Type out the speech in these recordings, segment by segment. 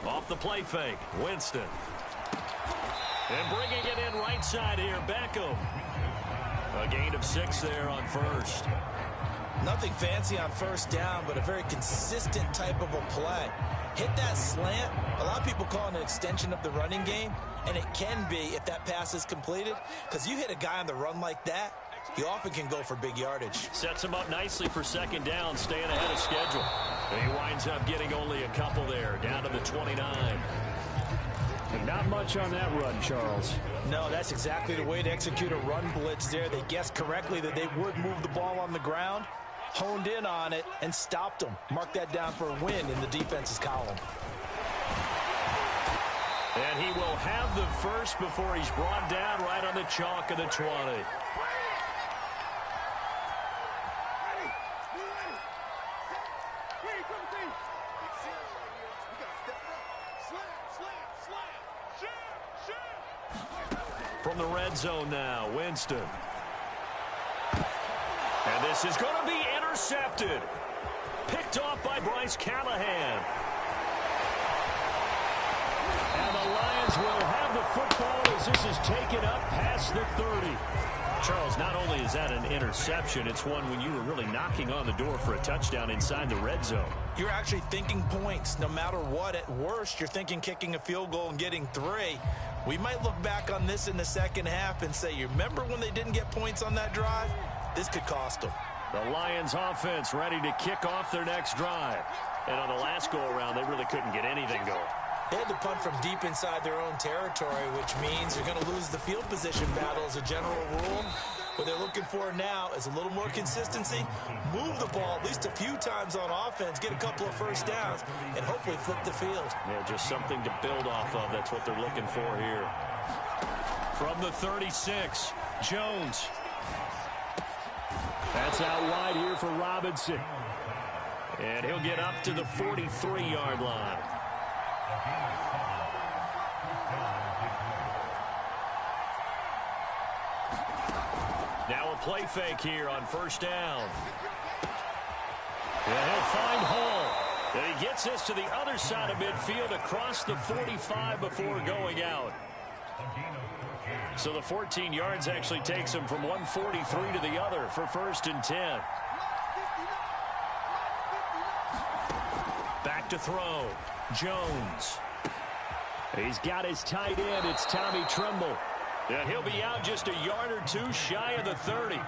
Off the play fake, Winston. And bringing it in right side here, Beckham. A gain of 6 there on first. Nothing fancy on first down, but a very consistent type of a play. Hit that slant. A lot of people call it an extension of the running game, and it can be if that pass is completed, because you hit a guy on the run like that, you often can go for big yardage. Sets him up nicely for second down, staying ahead of schedule. He winds up getting only a couple there, down to the 29. And not much on that run, Charles. No, that's exactly the way to execute a run blitz there. They guessed correctly that they would move the ball on the ground, honed in on it, and stopped them. Mark that down for a win in the defense's column. And he will have the first before he's brought down right on the chalk of the 20. From the red zone now, Winston. And this is going to be intercepted. Picked off by Bryce Callahan. And the Lions will have the football as this is taken up past the 30. Charles, not only is that an interception, it's one when you were really knocking on the door for a touchdown inside the red zone. You're actually thinking points no matter what. At worst, you're thinking kicking a field goal and getting 3. We might look back on this in the second half and say, you remember when they didn't get points on that drive? This could cost them. The Lions offense ready to kick off their next drive. And on the last go-around, they really couldn't get anything going. They had to punt from deep inside their own territory, which means you're going to lose the field position battle as a general rule. What they're looking for now is a little more consistency, move the ball at least a few times on offense, get a couple of first downs, and hopefully flip the field. Yeah, just something to build off of. That's what they're looking for here. From the 36, Jones. That's out wide here for Robinson. And he'll get up to the 43-yard line. Now a play fake here on first down. And he'll find Hall. And he gets this to the other side of midfield across the 45 before going out. So the 14 yards actually takes him from 143 to the other for first and 10. Back to throw. Jones. He's got his tight end. It's Tommy Tremble. And he'll be out just a yard or two shy of the 30.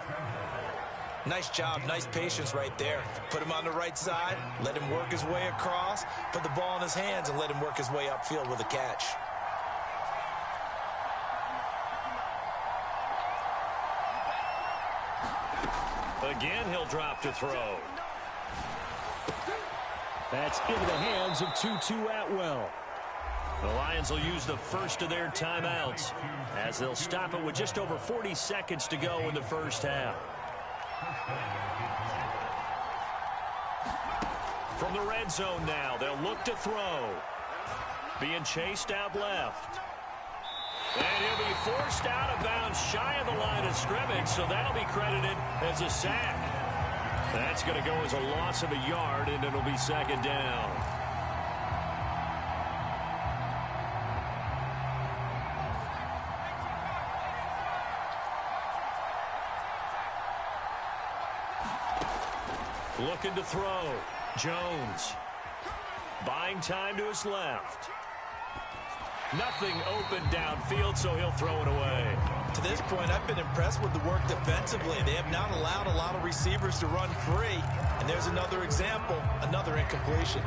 Nice job, nice patience right there. Put him on the right side, let him work his way across, put the ball in his hands, and let him work his way upfield with a catch. Again, he'll drop to throw. That's into the hands of Tutu Atwell. The Lions will use the first of their timeouts as they'll stop it with just over 40 seconds to go in the first half. From the red zone now, they'll look to throw. Being chased out left. And he'll be forced out of bounds shy of the line of scrimmage, so that'll be credited as a sack. That's going to go as a loss of a yard, and it'll be second down. Looking to throw. Jones. Buying time to his left. Nothing open downfield, so he'll throw it away. To this point, I've been impressed with the work defensively. They have not allowed a lot of receivers to run free. And there's another example, another incompletion.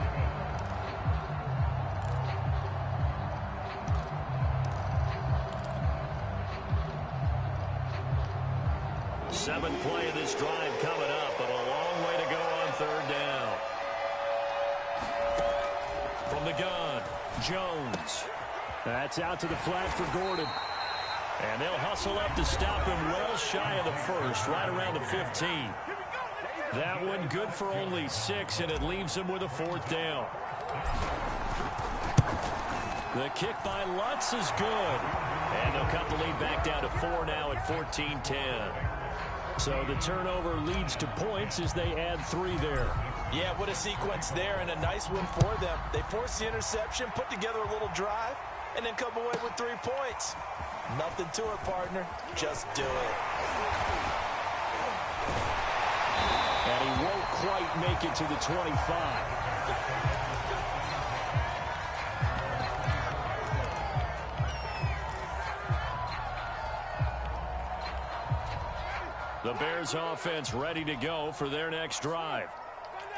Seventh play of this drive coming up, but a long way to go on third down. From the gun, Jones. That's out to the flat for Gordon. And they'll hustle up to stop him well shy of the first, right around the 15. That one good for only 6, and it leaves him with a fourth down. The kick by Lutz is good. And they'll cut the lead back down to 4 now at 14-10. So the turnover leads to points as they add 3 there. Yeah, what a sequence there, and a nice one for them. They forced the interception, put together a little drive, and then come away with 3 points. Nothing to it, partner. Just do it. And he won't quite make it to the 25. The Bears offense ready to go for their next drive.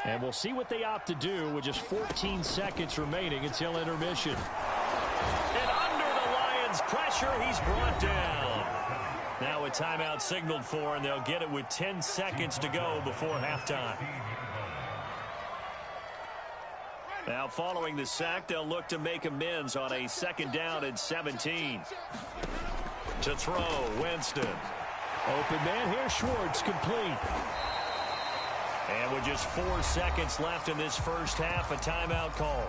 And we'll see what they opt to do with just 14 seconds remaining until intermission. And under the Lions' pressure, he's brought down. Now a timeout signaled for, and they'll get it with 10 seconds to go before halftime. Now following the sack, they'll look to make amends on a 2nd down and 17. To throw, Winston. Open man here, Schwartz, complete. And with just 4 seconds left in this first half, a timeout call.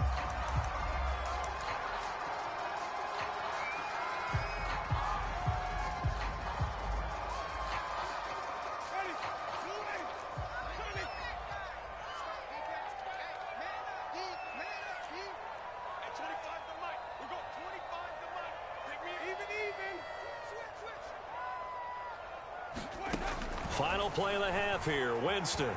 Final play of the half here, Winston. And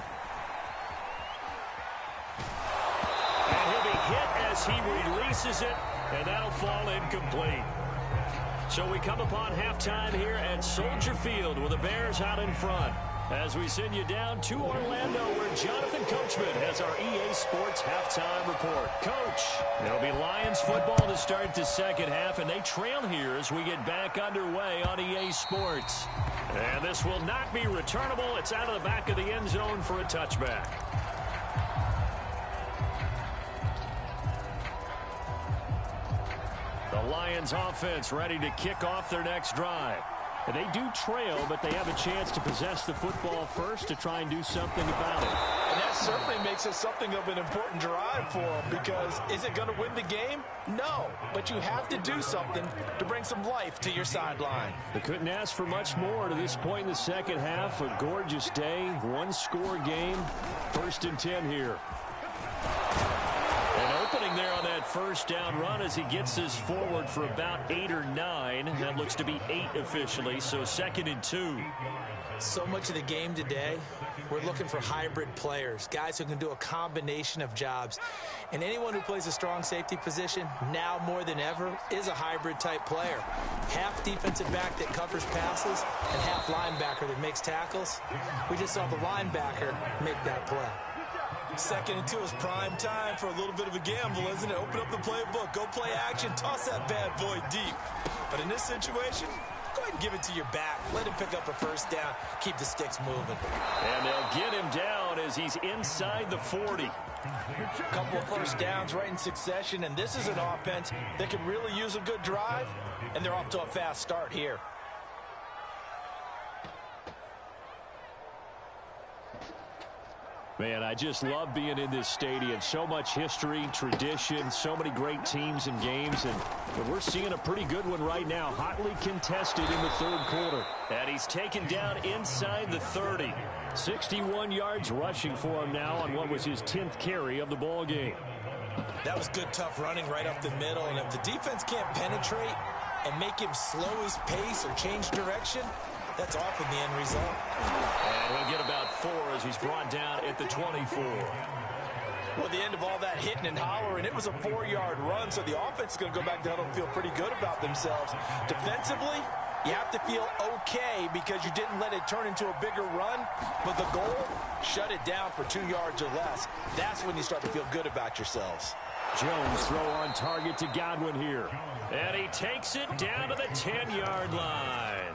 he'll be hit as he releases it, and that'll fall incomplete. So we come upon halftime here at Soldier Field with the Bears out in front. As we send you down to Orlando, where Jonathan Coachman has our EA Sports halftime report. Coach, it'll be Lions football to start the second half, and they trail here as we get back underway on EA Sports. And this will not be returnable. It's out of the back of the end zone for a touchback. The Lions offense ready to kick off their next drive. And they do trail, but they have a chance to possess the football first to try and do something about it. And that certainly makes it something of an important drive for them, because is it going to win the game? No, but you have to do something to bring some life to your sideline. They couldn't ask for much more to this point in the second half. A gorgeous day, 1-score game, 1st and 10 here. Opening there on that first down run as he gets this forward for about 8 or 9. That looks to be 8 officially, so 2nd and 2. So much of the game today, we're looking for hybrid players, guys who can do a combination of jobs. And anyone who plays a strong safety position, now more than ever, is a hybrid type player. Half defensive back that covers passes and half linebacker that makes tackles. We just saw the linebacker make that play. 2nd and 2 is prime time for a little bit of a gamble, isn't it? Open up the playbook, go play action, toss that bad boy deep. But in this situation, go ahead and give it to your back. Let him pick up a first down. Keep the sticks moving. And they'll get him down as he's inside the 40. A couple of first downs right in succession, and this is an offense that can really use a good drive, and they're off to a fast start here. Man, I just love being in this stadium. So much history, tradition, so many great teams and games, and we're seeing a pretty good one right now, hotly contested in the 3rd quarter. And he's taken down inside the 30. 61 yards rushing for him now on what was his 10th carry of the ball game. That was good, tough running right up the middle, and if the defense can't penetrate and make him slow his pace or change direction, that's often the end result. And we'll get about 4 as he's brought down at the 24. Well, the end of all that hitting and hollering, it was a 4-yard run, so the offense is going to go back down and feel pretty good about themselves. Defensively, you have to feel okay because you didn't let it turn into a bigger run, but the goal, shut it down for 2 yards or less. That's when you start to feel good about yourselves. Jones throw on target to Godwin here. And he takes it down to the 10-yard line.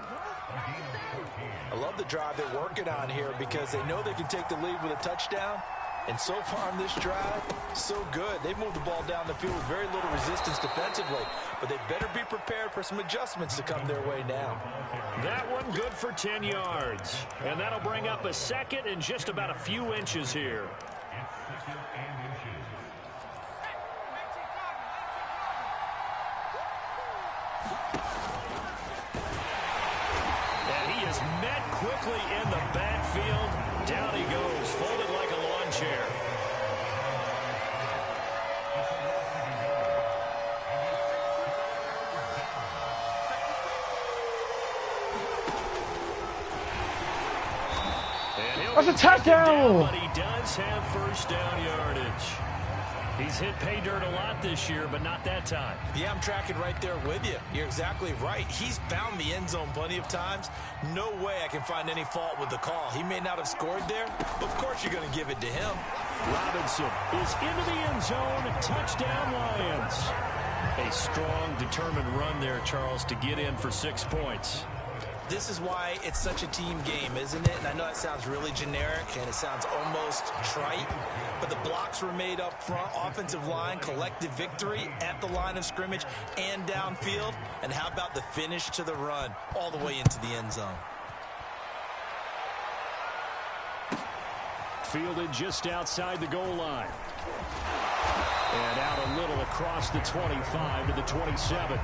I love the drive they're working on here because they know they can take the lead with a touchdown. And so far on this drive, so good. They've moved the ball down the field with very little resistance defensively. But they better be prepared for some adjustments to come their way now. That one good for 10 yards. And that'll bring up a 2nd and just about a few inches here. Met quickly in the backfield. Down he goes, folded like a lawn chair. That's a touchdown! But he does have first down yardage. He's hit pay dirt a lot this year, but not that time. Yeah, I'm tracking right there with you. You're exactly right. He's found the end zone plenty of times. No way I can find any fault with the call. He may not have scored there, but of course you're going to give it to him. Robinson is into the end zone. Touchdown, Lions. A strong, determined run there, Charles, to get in for 6 points. This is why it's such a team game, isn't it? And I know that sounds really generic and it sounds almost trite, but the blocks were made up front, offensive line, collective victory at the line of scrimmage and downfield. And how about the finish to the run all the way into the end zone? Fielded just outside the goal line. And out a little across the 25 to the 27.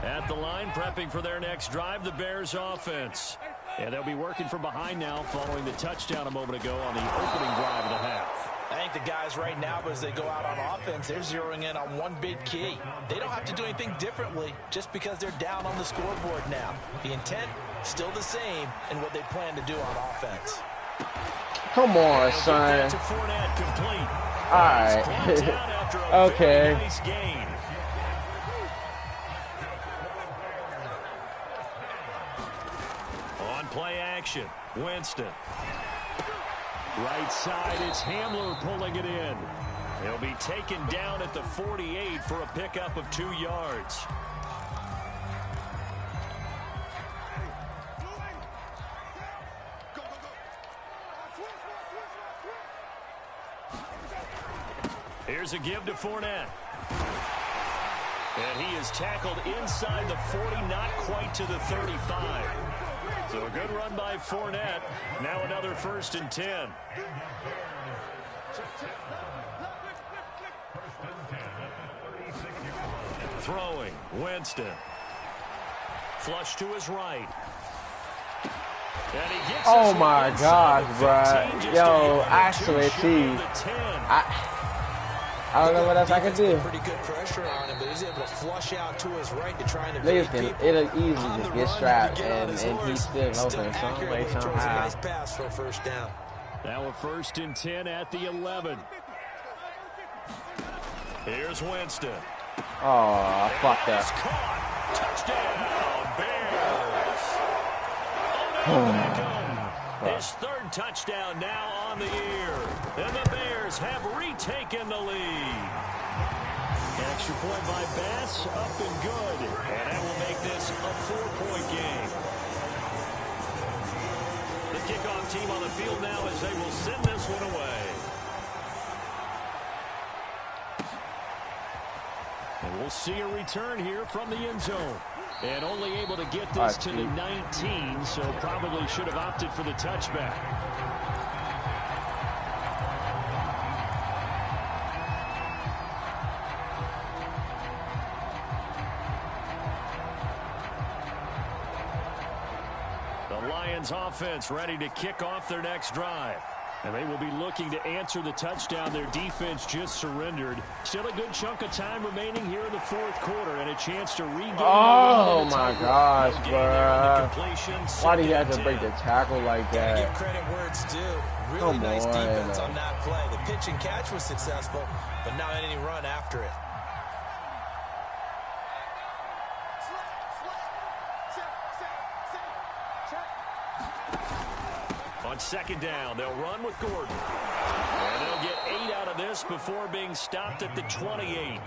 At the line, prepping for their next drive, the Bears offense. And they'll be working from behind now following the touchdown a moment ago on the opening drive of the half. I think the guys right now, as they go out on offense, they're zeroing in on one big key. They don't have to do anything differently just because they're down on the scoreboard now. The intent, still the same in what they plan to do on offense. Come on, son. All right. Okay. Nice gain. On play action, Winston. Right side, it's Hamler pulling it in. He'll be taken down at the 48 for a pickup of 2 yards. Here's a give to Fournette. And he is tackled inside the 40, not quite to the 35. So a good run by Fournette. Now another 1st and 10. Throwing, Winston. Flush to his right. And he gets oh my gosh, bruh. Yo, actually, I don't know what else I can do. Pretty good pressure on him, but he's able to flush out to his right to try and evade people. It'll easily just get strapped, and he's still open some way, somehow. Nice pass for a first down. Now a 1st and 10 at the 11. Here's Winston. Oh, I fucked up. Touchdown, Bears. His 3rd touchdown now on the year. And the Bears have retaken the lead. Extra point by Bass, up and good. And that will make this a 4-point game. The kickoff team on the field now as they will send this one away. And we'll see a return here from the end zone. And only able to get this to the 19, so probably should have opted for the touchback. The Lions offense ready to kick off their next drive. And they will be looking to answer the touchdown their defense just surrendered. Still a good chunk of time remaining here in the 4th quarter and a chance to regain. Oh my gosh, bro. Why do you have to break the tackle like that? Give credit where it's due. Really nice defense on that play. The pitch and catch was successful, but not any run after it. On 2nd down, they'll run with Gordon. And they'll get 8 out of this before being stopped at the 28.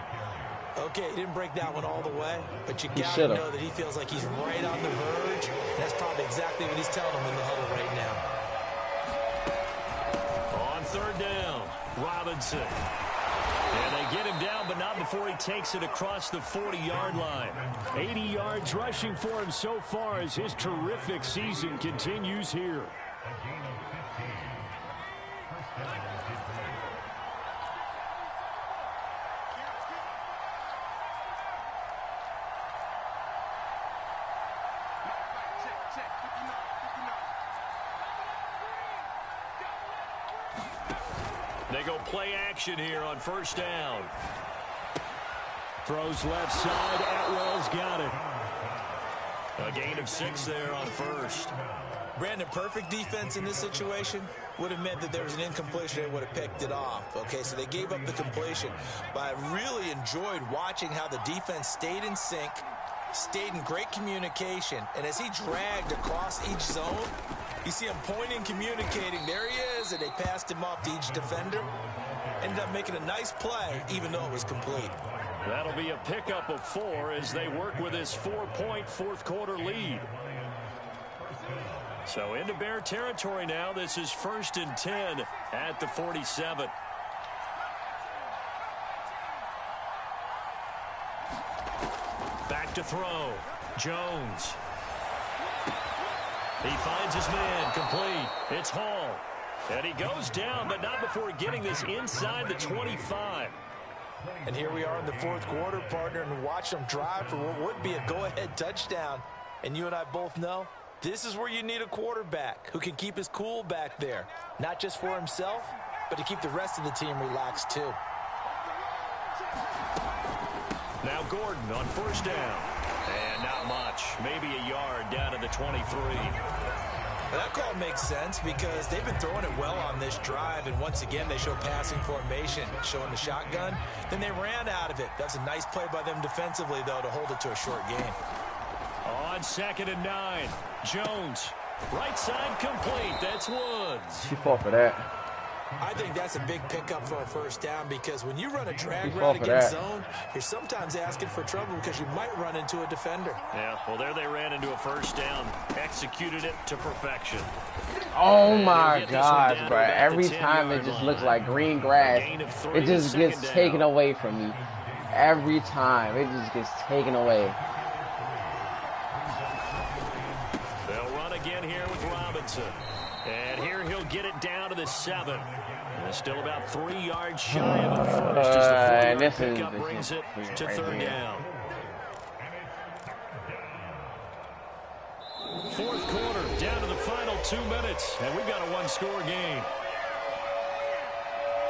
Okay, he didn't break that one all the way, but you got to know that he feels like he's right on the verge. And that's probably exactly what he's telling him in the huddle right now. On 3rd down, Robinson. And they get him down, but not before he takes it across the 40-yard line. 80 yards rushing for him so far as his terrific season continues here. They go play action here on 1st down. Throws left side. Atwell's got it. A gain of 6 there on first. Brandon, perfect defense in this situation would have meant that there was an incompletion. They would have picked it off. Okay, so they gave up the completion. But I really enjoyed watching how the defense stayed in sync, stayed in great communication. And as he dragged across each zone, you see him pointing, communicating. There he is, and they passed him off to each defender. Ended up making a nice play, even though it was complete. That'll be a pickup of 4 as they work with his 4-point fourth-quarter lead. So into Bear territory now. This is 1st and 10 at the 47. Back to throw. Jones. He finds his man. Complete. It's Hall. And he goes down, but not before getting this inside the 25. And here we are in the fourth quarter, partner, and watch them drive for what would be a go-ahead touchdown. And you and I both know this is where you need a quarterback who can keep his cool back there. Not just for himself, but to keep the rest of the team relaxed too. Now Gordon on first down. And not much. Maybe a yard down to the 23. That call makes sense because they've been throwing it well on this drive, and once again they show passing formation, showing the shotgun. Then they ran out of it. That's a nice play by them defensively, though, to hold it to a short game. On 2nd and 9, Jones. Right side complete. That's Woods. She fought for that. I think that's a big pickup for a first down because when you run a drag route against zone, you're sometimes asking for trouble because you might run into a defender. Yeah, well, there they ran into a first down, executed it to perfection. Oh my gosh, bro. Every time it just looks like green grass, it just gets taken away from me. Every time, it just gets taken away. They'll run again here with Robinson. And here he'll get it down to the 7. And still about 3 yards shy of the first as the 4-yard pickup brings it to 3rd down. Fourth quarter, down to the final 2 minutes, and we've got a 1-score game.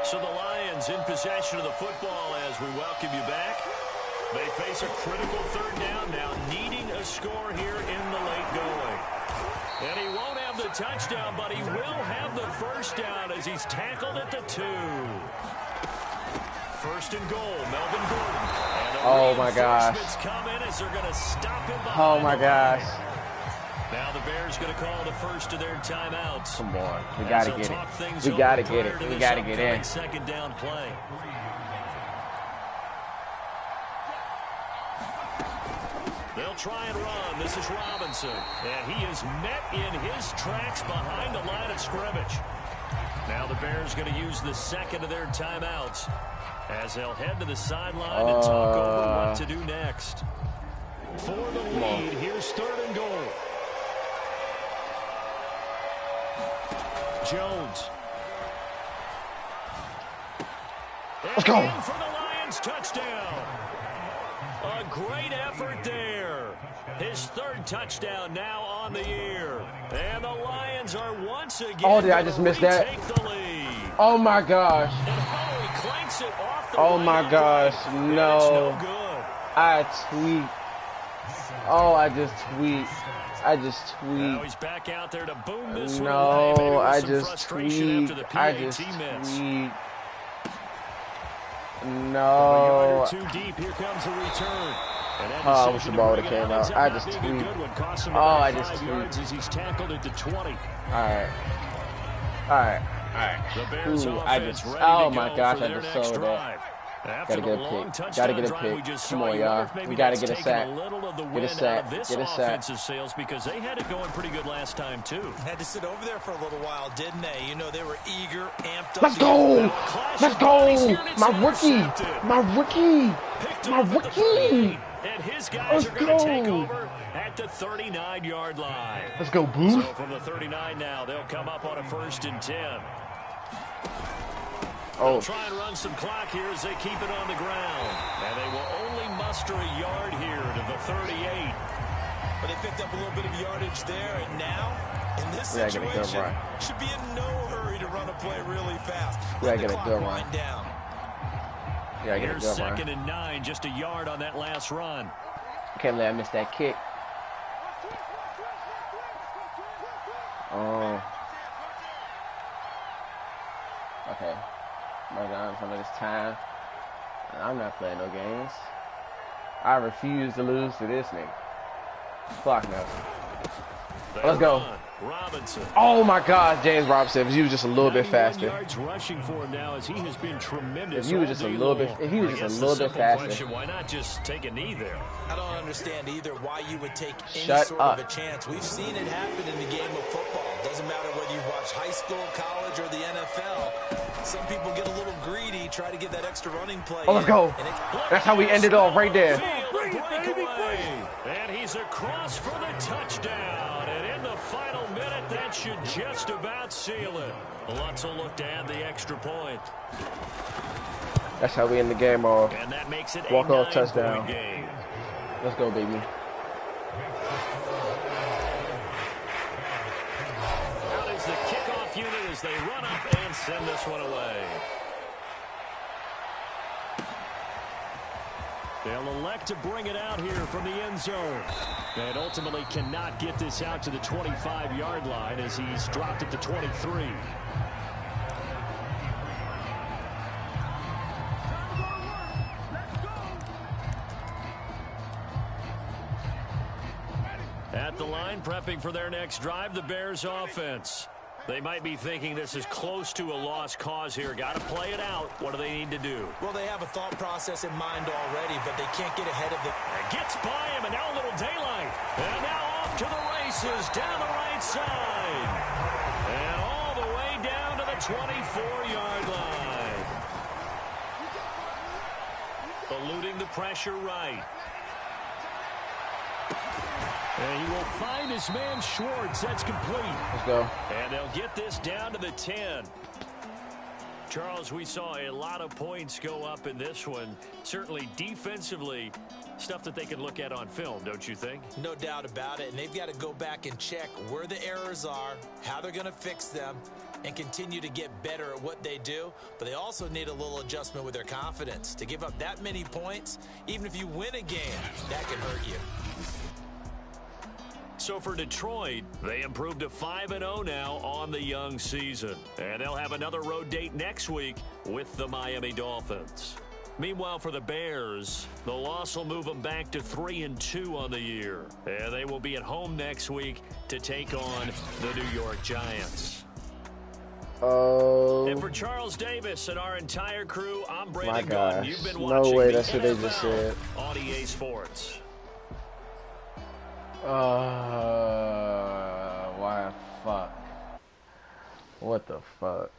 So the Lions in possession of the football as we welcome you back. They face a critical 3rd down now, needing a score here in the late going. And he won't have the touchdown, but he will have the first down as he's tackled at the 2. 1st and goal, Melvin Gordon. Oh my gosh. Come in as they're going to stop him. Oh my gosh. Now the Bears going to call the first of their timeouts. Come on, we got to get it. We got to get it. We got to get in. 2nd down play. They'll try and run. This is Robinson. And he is met in his tracks behind the line of scrimmage. Now the Bears going to use the 2nd of their timeouts as they'll head to the sideline and talk over what to do next. For the lead, here's 3rd and goal. Jones. Let's go. For the Lions, touchdown. A great effort there. His 3rd touchdown now on the year. And the Lions are once again. Oh, did I just miss that? Oh my gosh. Oh my gosh. No. I tweet. Oh, I just tweet. Now he's back out there to boom this one No, away. I just tweet. No. Too deep. Here comes the return. I wish the ball would have came out. I just tweet. Oh, I just tweet. As he's tackled at the 20. Alright. Ooh, I just. Oh my gosh, I just saw that. Gotta get a pick. Gotta get a pick. Come on, y'all. We gotta get a sack. Get a sack. Get a sack. Because they had it going pretty good last time, too. Had to sit over there for a little while, didn't they? You know, they were eager, amped up. Let's go! Let's go! My rookie! My rookie! My rookie! And his guys are going to take over at the 39-yard line. Let's go, Boo. So from the 39 now, they'll come up on a 1st and 10. They'll try and run some clock here as they keep it on the ground. And they will only muster a yard here to the 38. But they picked up a little bit of yardage there, and now, in this situation, should be in no hurry to run a play really fast. Let the clock wind down. Yeah, Here's 2nd and 9, just a yard on that last run. Can't let I miss that kick. Oh. Okay. Mark on some of this time. I'm not playing no games. I refuse to lose to this nigga. Fuck no. Let's go. Robinson. Oh my God, James Robinson. If he was just a little bit faster. Yards rushing for him now as he has been tremendous. If he was just a little bit, faster. Question, why not just take a knee there? I don't understand either why you would take any Shut sort up. of a chance. We've seen it happen in the game of football. Doesn't matter whether you watch high school, college, or the NFL. Some people get a little greedy, try to get that extra running play. Oh, let's go. That's how we ended off right there. And he's across for the touchdown. And in the final minute, that should just about seal it. Lutz will look to add the extra point. That's how we end the game off. And that makes it walk-off touchdown. Game. Let's go, baby. Out is the kickoff unit as they run up and send this one away. They'll elect to bring it out here from the end zone. And ultimately cannot get this out to the 25-yard line as he's dropped it to 23. At the line, prepping for their next drive, the Bears offense. They might be thinking this is close to a lost cause here. Got to play it out. What do they need to do? Well, they have a thought process in mind already, but they can't get ahead of it. Gets by him, and now a little daylight. And now off to the races down the right side. And all the way down to the 24-yard line. Eluding the pressure right. And he will find his man Schwartz. That's complete. Let's go. And they'll get this down to the 10. Charles, we saw a lot of points go up in this one. Certainly defensively, stuff that they can look at on film, don't you think? No doubt about it. And they've got to go back and check where the errors are, how they're going to fix them, and continue to get better at what they do. But they also need a little adjustment with their confidence. To give up that many points, even if you win a game, that can hurt you. So for Detroit, they improved to 5-0 now on the young season. And they'll have another road date next week with the Miami Dolphins. Meanwhile, for the Bears, the loss will move them back to 3-2 on the year. And they will be at home next week to take on the New York Giants. Oh. And for Charles Davis and our entire crew, I'm My Brandon gosh. Gunn. You've been watching No way, the that's what they just NFL said. on EA Sports. Why fuck? What the fuck?